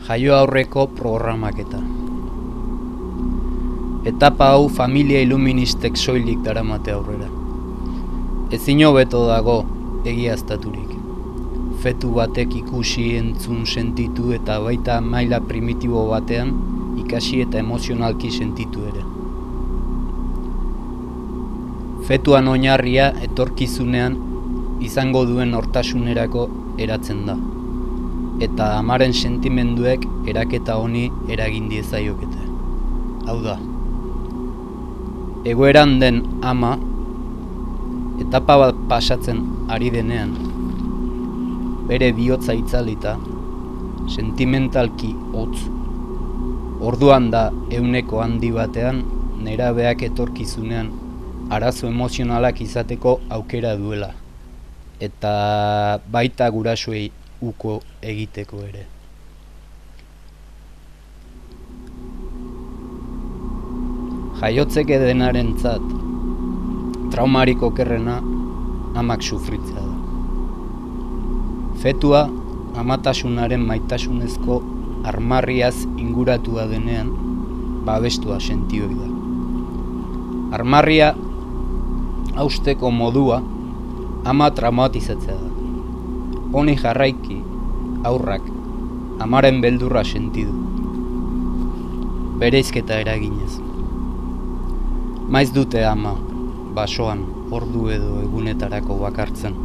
Jaio aurreko programaketa. Etapa hau familia iluministek soilik daramate aurrera. Ezin hobeto dago egiaztaturik. Fetu batek ikusi, entzun, sentitu eta baita maila primitibo batean ikasi eta emozionalki sentitu ere. Fetuan oinarria etorkizunean izango duen hortasunerako eratzen da. Eta amaren sentimenduek eraketa honi eragin diezaiokete. Hau da, egoeran den ama, etapa bat pasatzen ari denean, bere bihotza itzalita, sentimentalki hotz, orduan da ehuneko handi batean nerabeak etorkizunean arazo emozionalak izateko aukera duela, eta baita gurasoei uko egiteko ere. Jaiotzeke denarentzat, traumarik okerrena amak sufritzea da. Fetua amatasunaren maitasunezko armarriaz inguratua denean, babestua sentioi da. Armarria hausteko modua ama traumatizatzea da. Honi jarraiki, aurrak, amaren beldurra sentidu. Bereizketa eraginez. Maiz dute ama, basoan, ordu edo egunetarako bakartzen.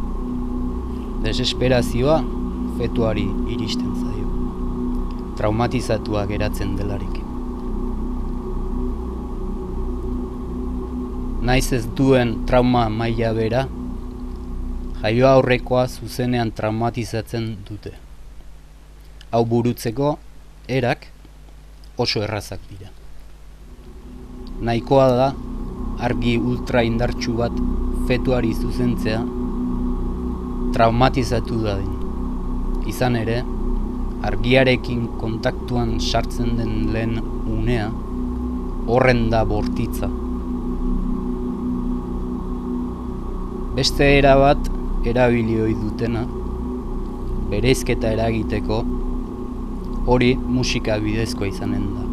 Desesperazioa fetuari iristen zaio. Traumatizatua geratzen delarik. Naiz ez duen trauma maila bera, jaio aurrekoa zuzenean traumatizatzen dute. Hau burutzeko, erak oso errazak dira. Nahikoa da, argi ultra indartsu bat fetuari zuzentzea, traumatizatu dadin. Izan ere, argiarekin kontaktuan sartzen den lehen unea, horren da bortitza. Beste era bat erabili ohi dutena, bereizketa eragiteko, hori musika bidezkoa izanen da.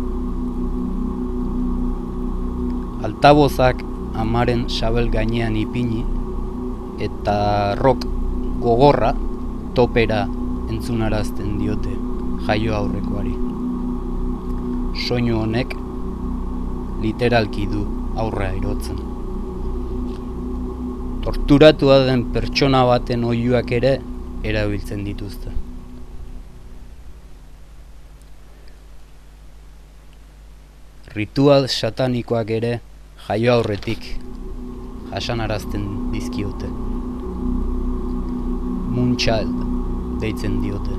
Altabozak amaren sabel gainean ipini eta rock gogorra topera entzunarazten diote jaio aurrekoari. Soinu honek literalki du aurra erotzen. Torturatua den pertsona baten oihuak ere erabiltzen dituzte. Ritual satanikoak ere jaio aurretik jasanarazten dizkiote. Moonchild deitzen diote.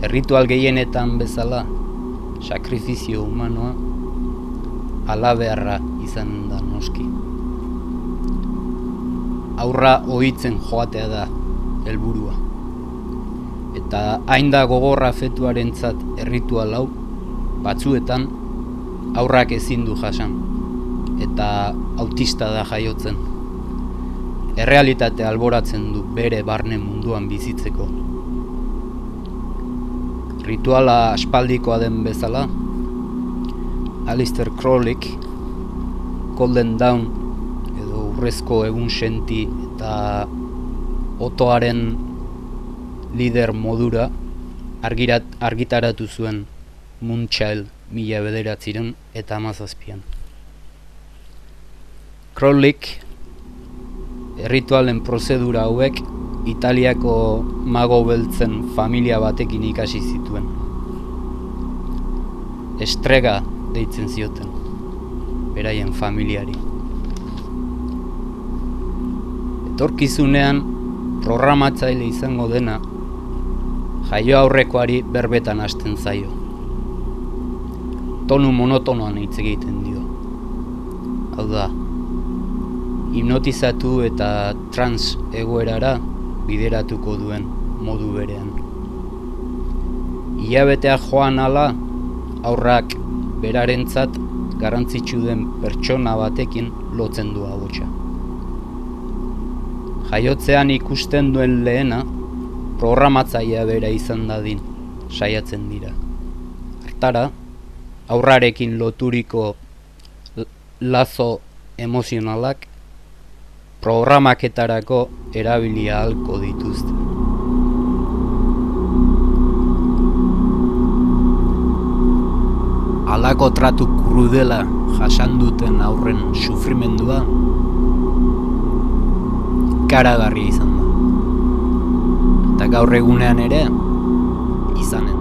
Erritual gehienetan bezala, sakrifizio humanoa halabeharra izan da noski. Aurra ohitzen joatea da helburua. Eta hain da gogorra fetuarentzat erritual hau, batzuetan aurrak ezin du jasan, eta autista da jaiotzen. Errealitate alboratzen du bere barne munduan bizitzeko. Rituala aspaldikoa den bezala, Aleister Crowleyk Golden Dawn edo urrezko egun senti eta otoaren lider modura argitaratu zuen Moonchild 1917. Crowleyk erritualen prozedura hauek Italiako mago beltzen familia batekin ikasi zituen. Estrega deitzen zioten, beraien familiari. Etorkizunean programatzaile izango dena, jaio aurrekoari berbetan hasten zaio. Tonu monotonoan hitz egiten dio. Hau da, hipnotizatu eta trans egoerara bideratuko duen modu berean. Hilabetea joan ala, aurrak berarentzat garrantzitsu den pertsona batekin lotzen du ahotsa. Jaiotzean ikusten duen lehena, programatzailea bera izan dadin, saiatzen dira. Hartara, aurrarekin loturiko lazo emozionalak programaketarako erabilia ahalko dituzte. Halako tratu krudela jasan duten aurren sufrimendua ikaragarria izan da. Eta gaur egunean ere izanen.